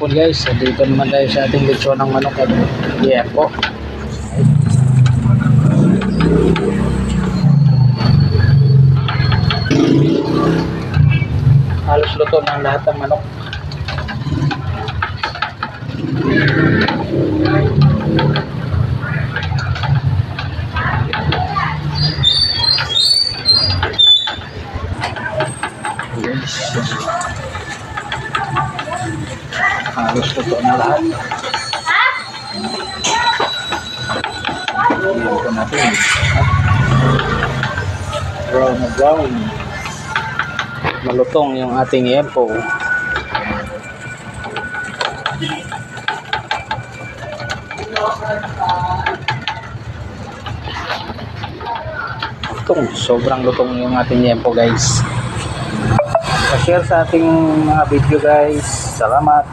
hapon guys. Dito naman tayo sa ating lechon ng manok at yempo. Halos luto ng lahat ng manok. Halos luto na lahat. Ito natin. Brown na brown. Malutong yung ating yempo. Sobrang lutong yung ating yempo guys. Pa-share sa ating mga video guys. Salamat.